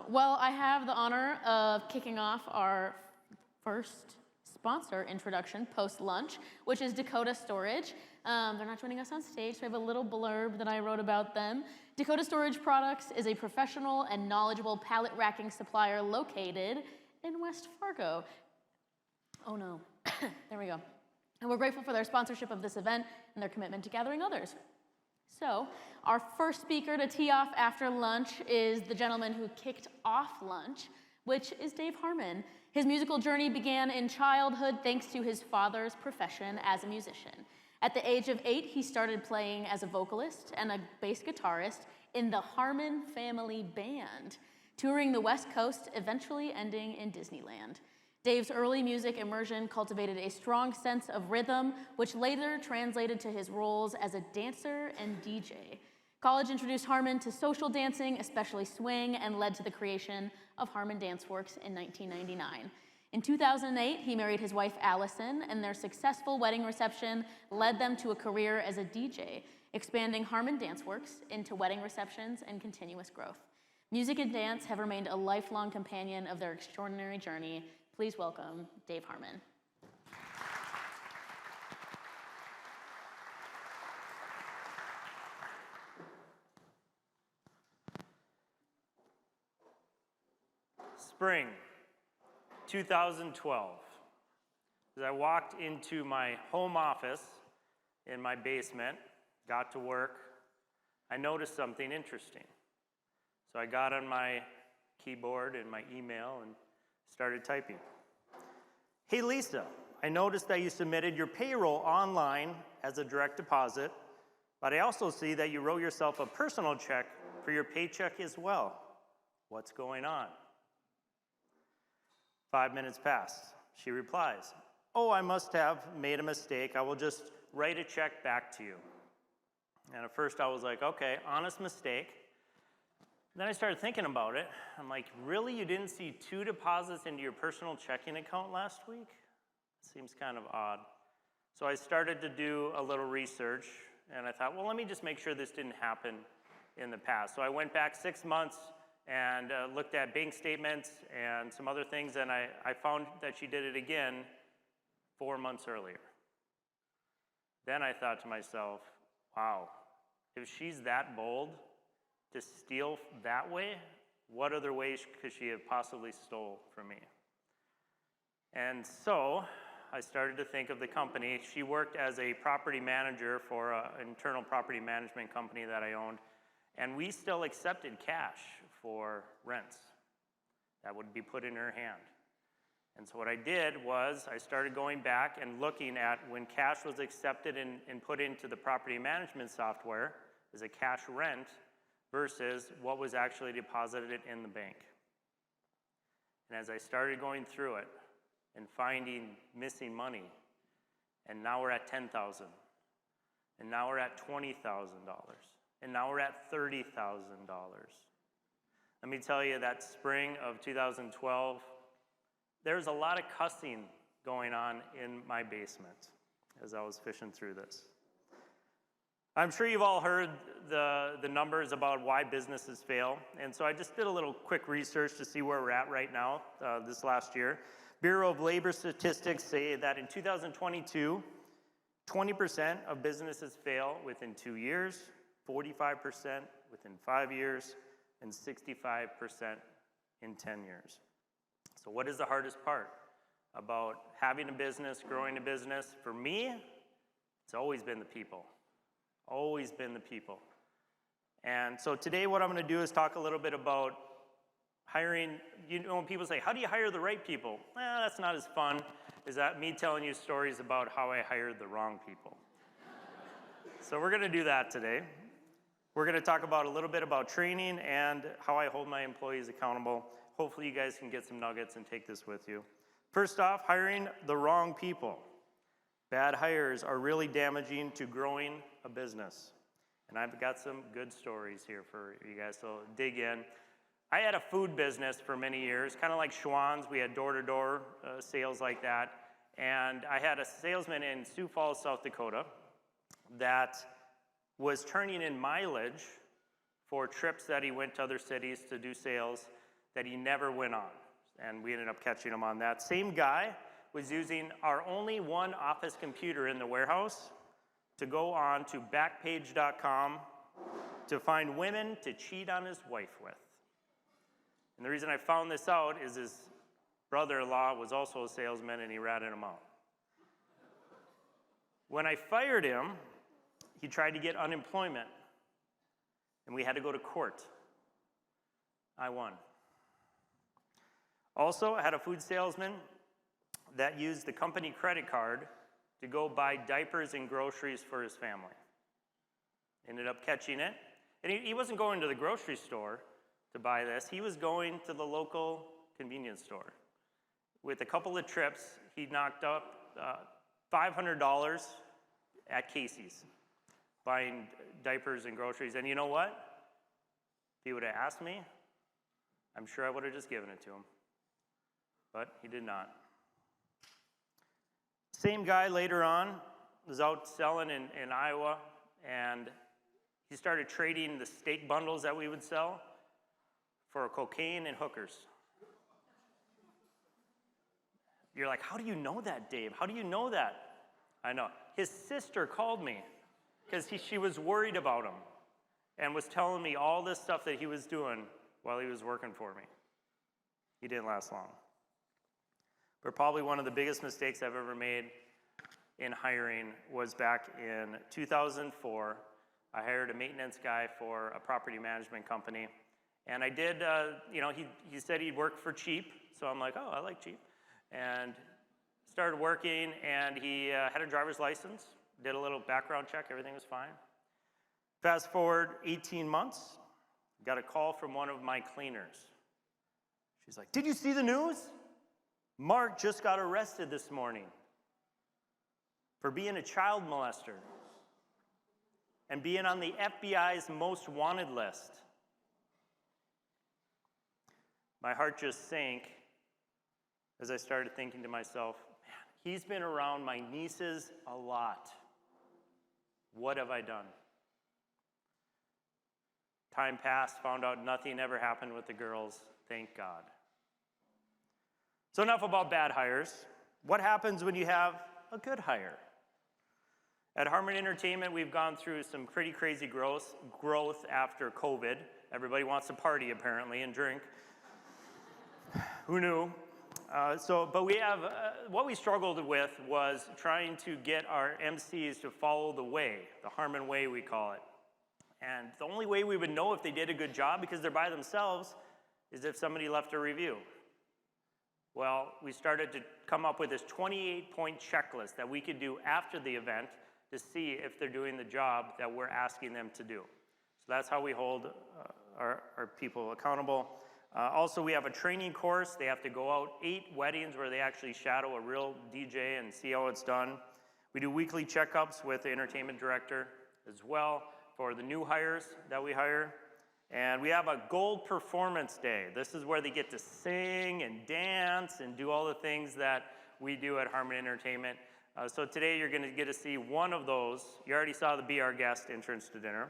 Well, I have the honor of kicking off our first sponsor introduction post-lunch, which is Dakota Storage. They're not joining us on stage, so I have a little blurb that I wrote about them. Dakota Storage Products is a professional and knowledgeable pallet racking supplier located in West Fargo. Oh no, there we go. And we're grateful for their sponsorship of this event and their commitment to gathering others. So, our first speaker to tee off after lunch is the gentleman who kicked off lunch, which is Dave Harmon. His musical journey began in childhood thanks to his father's profession as a musician. At the age of 8, he started playing as a vocalist and a bass guitarist in the Harmon Family Band, touring the West Coast, eventually ending in Disneyland. Dave's early music immersion cultivated a strong sense of rhythm, which later translated to his roles as a dancer and DJ. College introduced Harmon to social dancing, especially swing, and led to the creation of Harmon DanceWorks in 1999. In 2008, he married his wife Allison, and their successful wedding reception led them to a career as a DJ, expanding Harmon DanceWorks into wedding receptions and continuous growth. Music and dance have remained a lifelong companion of their extraordinary journey. Please welcome Dave Harmon. Spring 2012. As I walked into my home office in my basement, got to work, I noticed something interesting. So I got on my keyboard and my email and started typing. Hey Lisa, I noticed that you submitted your payroll online as a direct deposit, but I also see that you wrote yourself a personal check for your paycheck as well. What's going on? 5 minutes pass. She replies, oh, I must have made a mistake. I will just write a check back to you. And at first I was like, okay, honest mistake. Then I started thinking about it. I'm like, really? You didn't see 2 deposits into your personal checking account last week? Seems kind of odd. So I started to do a little research, and I thought, well, let me just make sure this didn't happen in the past. So I went back 6 months and looked at bank statements and some other things, and I found that she did it again 4 months earlier. Then I thought to myself, wow, if she's that bold to steal that way, what other ways could she have possibly stole from me? And so I started to think of the company. She worked as a property manager for an internal property management company that I owned, and we still accepted cash for rents that would be put in her hand. And so what I did was I started going back and looking at when cash was accepted and put into the property management software as a cash rent versus what was actually deposited in the bank. And as I started going through it and finding missing money, and now we're at $10,000, and now we're at $20,000, and now we're at $30,000. Let me tell you, that spring of 2012, there's a lot of cussing going on in my basement as I was fishing through this. I'm sure you've all heard the numbers about why businesses fail, and so I just did a little quick research to see where we're at right now this last year. Bureau of Labor Statistics say that in 2022, 20% of businesses fail within 2 years, 45% within 5 years, and 65% in 10 years. So what is the hardest part about having a business, growing a business? For me, it's always been the people. Always been the people. And so today what I'm going to do is talk a little bit about hiring. You know, when people say, how do you hire the right people? Well, that's not as fun as that me telling you stories about how I hired the wrong people. So we're going to do that today. We're going to talk about a little bit about training and how I hold my employees accountable. Hopefully you guys can get some nuggets and take this with you. First off, hiring the wrong people. Bad hires are really damaging to growing a business. And I've got some good stories here for you guys, so dig in. I had a food business for many years, kind of like Schwann's. We had door-to-door sales like that. And I had a salesman in Sioux Falls, South Dakota, that was turning in mileage for trips that he went to other cities to do sales that he never went on. And we ended up catching him on that. Same guy was using our only one office computer in the warehouse to go on to Backpage.com to find women to cheat on his wife with. And the reason I found this out is his brother-in-law was also a salesman and he ratted him out. When I fired him, he tried to get unemployment and we had to go to court. I won. Also, I had a food salesman that used the company credit card to go buy diapers and groceries for his family. Ended up catching it. And he wasn't going to the grocery store to buy this. He was going to the local convenience store. With a couple of trips, he knocked up $500 at Casey's, buying diapers and groceries. And you know what? If he would have asked me, I'm sure I would have just given it to him. But he did not. Same guy later on was out selling in Iowa, and he started trading the steak bundles that we would sell for cocaine and hookers. You're like, how do you know that, Dave? How do you know that? I know. His sister called me because she was worried about him and was telling me all this stuff that he was doing while he was working for me. He didn't last long. But probably one of the biggest mistakes I've ever made in hiring was back in 2004. I hired a maintenance guy for a property management company. And I did, he said he'd work for cheap. So I'm like, oh, I like cheap. And started working, and he had a driver's license, did a little background check, everything was fine. Fast forward 18 months, got a call from one of my cleaners. She's like, did you see the news? Mark just got arrested this morning for being a child molester and being on the FBI's most wanted list. My heart just sank as I started thinking to myself, man, he's been around my nieces a lot. What have I done? Time passed, found out nothing ever happened with the girls, thank God. So enough about bad hires. What happens when you have a good hire? At Harmon Entertainment, we've gone through some pretty crazy growth after COVID. Everybody wants to party, apparently, and drink. Who knew? But we have, what we struggled with was trying to get our MCs to follow the way, the Harmon way we call it. And the only way we would know if they did a good job, because they're by themselves, is if somebody left a review. Well, we started to come up with this 28-point checklist that we could do after the event to see if they're doing the job that we're asking them to do. So that's how we hold our people accountable. Also, we have a training course. They have to go out 8 weddings where they actually shadow a real DJ and see how it's done. We do weekly checkups with the entertainment director as well for the new hires that we hire. And we have a gold performance day. This is where they get to sing and dance and do all the things that we do at Harmon Entertainment. So today you're going to get to see one of those. You already saw the Be Our Guest entrance to dinner.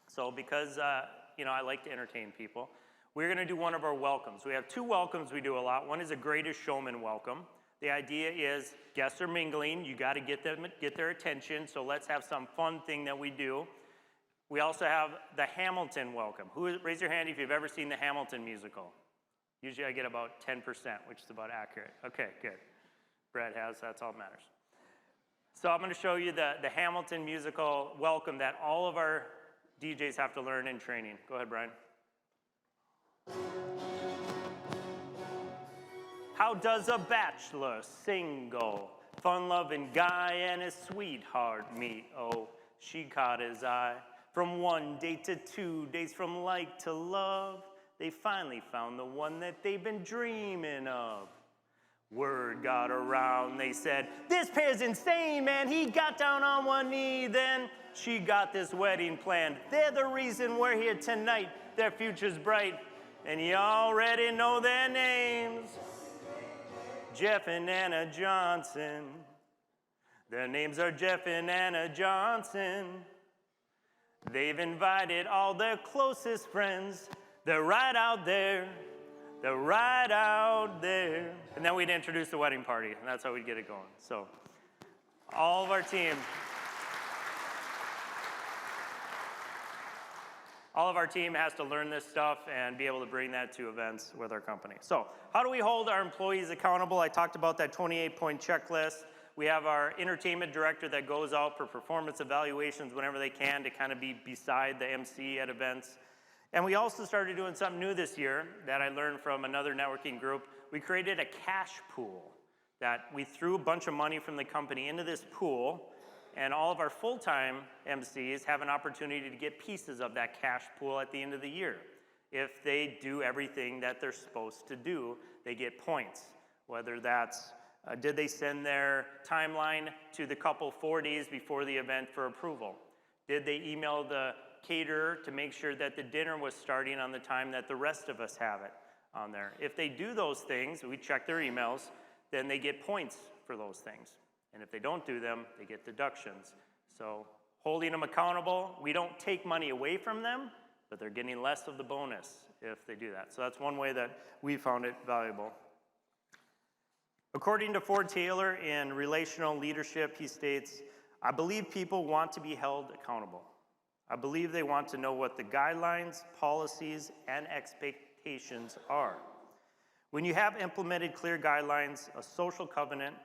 So because I like to entertain people, we're going to do one of our welcomes. We have 2 welcomes we do a lot. One is a greatest showman welcome. The idea is guests are mingling. You got to get their attention. So let's have some fun thing that we do. We also have the Hamilton welcome. Raise your hand if you've ever seen the Hamilton musical. Usually I get about 10%, which is about accurate. Okay, good. Brad has, that's all that matters. So I'm going to show you the Hamilton musical welcome that all of our DJs have to learn in training. Go ahead, Brian. How does a bachelor single, fun-loving guy and his sweetheart meet? Oh, she caught his eye. From 1 date to 2 days, from like to love, they finally found the one that they've been dreaming of. Word got around, they said, this pair's insane, man. He got down on one knee, then she got this wedding planned. They're the reason we're here tonight. Their future's bright, and you already know their names. Jeff and Anna Johnson. Their names are Jeff and Anna Johnson. They've invited all their closest friends. they're right out there. They're right out there. And then we'd introduce the wedding party, and that's how we'd get it going. So all of our team has to learn this stuff and be able to bring that to events with our company. So how do we hold our employees accountable? I talked about that 28-point checklist. We have our entertainment director that goes out for performance evaluations whenever they can to kind of be beside the MC at events. And we also started doing something new this year that I learned from another networking group. We created a cash pool that we threw a bunch of money from the company into this pool, and all of our full-time MCs have an opportunity to get pieces of that cash pool at the end of the year. If they do everything that they're supposed to do, they get points. Whether that's, did they send their timeline to the couple 4 days before the event for approval? Did they email the caterer to make sure that the dinner was starting on the time that the rest of us have it on there? If they do those things, we check their emails, then they get points for those things. And if they don't do them, they get deductions. So holding them accountable, we don't take money away from them, but they're getting less of the bonus if they do that. So that's one way that we found it valuable. According to Ford Taylor in Relational Leadership, he states, "I believe people want to be held accountable. I believe they want to know what the guidelines, policies, and expectations are. When you have implemented clear guidelines, a social covenant,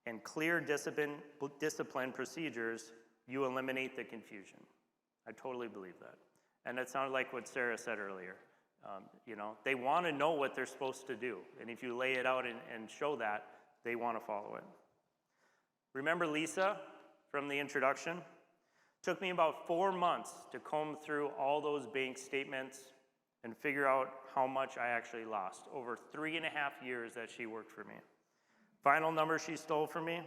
and clear discipline procedures, you eliminate the confusion." I totally believe that. And that sounded like what Sarah said earlier. You know, they want to know what they're supposed to do. And if you lay it out and show that, they want to follow it. Remember Lisa from the introduction? Took me about 4 months to comb through all those bank statements and figure out how much I actually lost. Over 3.5 years that she worked for me. Final number she stole from me,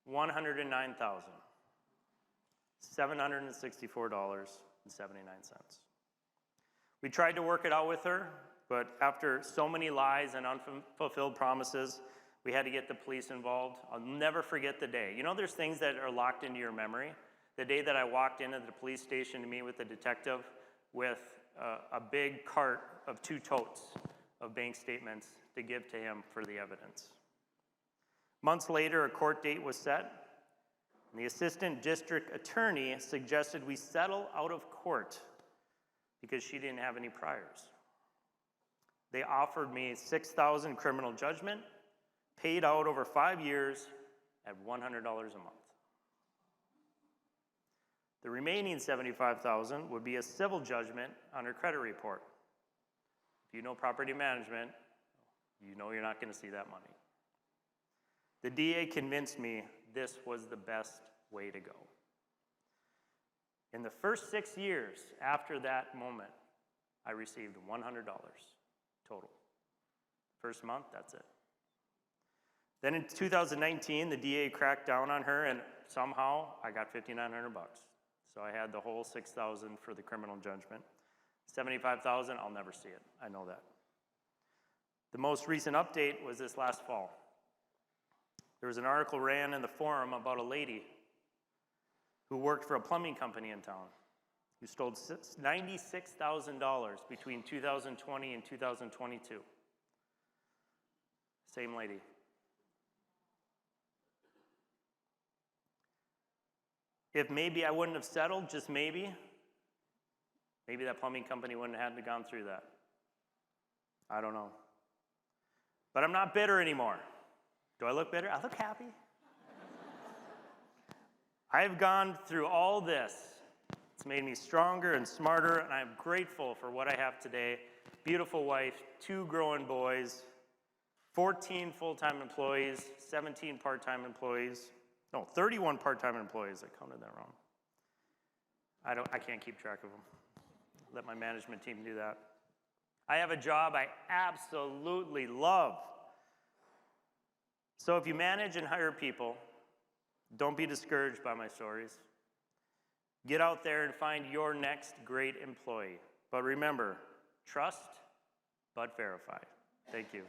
$109,764.79. We tried to work it out with her, but after so many lies and unfulfilled promises, we had to get the police involved. I'll never forget the day. You know, there's things that are locked into your memory. The day that I walked into the police station to meet with the detective with a big cart of 2 totes of bank statements to give to him for the evidence. Months later, a court date was set, and the assistant district attorney suggested we settle out of court because she didn't have any priors. They offered me $6,000 criminal judgment, paid out over 5 years at $100 a month. The remaining $75,000 would be a civil judgment on her credit report. If you know property management, you know you're not going to see that money. The DA convinced me this was the best way to go. In the first 6 years after that moment, I received $100 total. First month, that's it. Then in 2019, the DA cracked down on her, and somehow I got $5,900. So I had the whole $6,000 for the criminal judgment. $75,000, I'll never see it. I know that. The most recent update was this last fall. There was an article ran in the forum about a lady who worked for a plumbing company in town who stole $96,000 between 2020 and 2022. Same lady. If maybe I wouldn't have settled, just maybe that plumbing company wouldn't have had to gone through that. I don't know. But I'm not bitter anymore. Do I look bitter? I look happy. I've gone through all this. It's made me stronger and smarter, and I'm grateful for what I have today. Beautiful wife, 2 growing boys, 14 full-time employees, 17 part-time employees. No, 31 part-time employees. I counted that wrong. I can't keep track of them. Let my management team do that. I have a job I absolutely love. So if you manage and hire people, don't be discouraged by my stories. Get out there and find your next great employee. But remember, trust but verify. Thank you.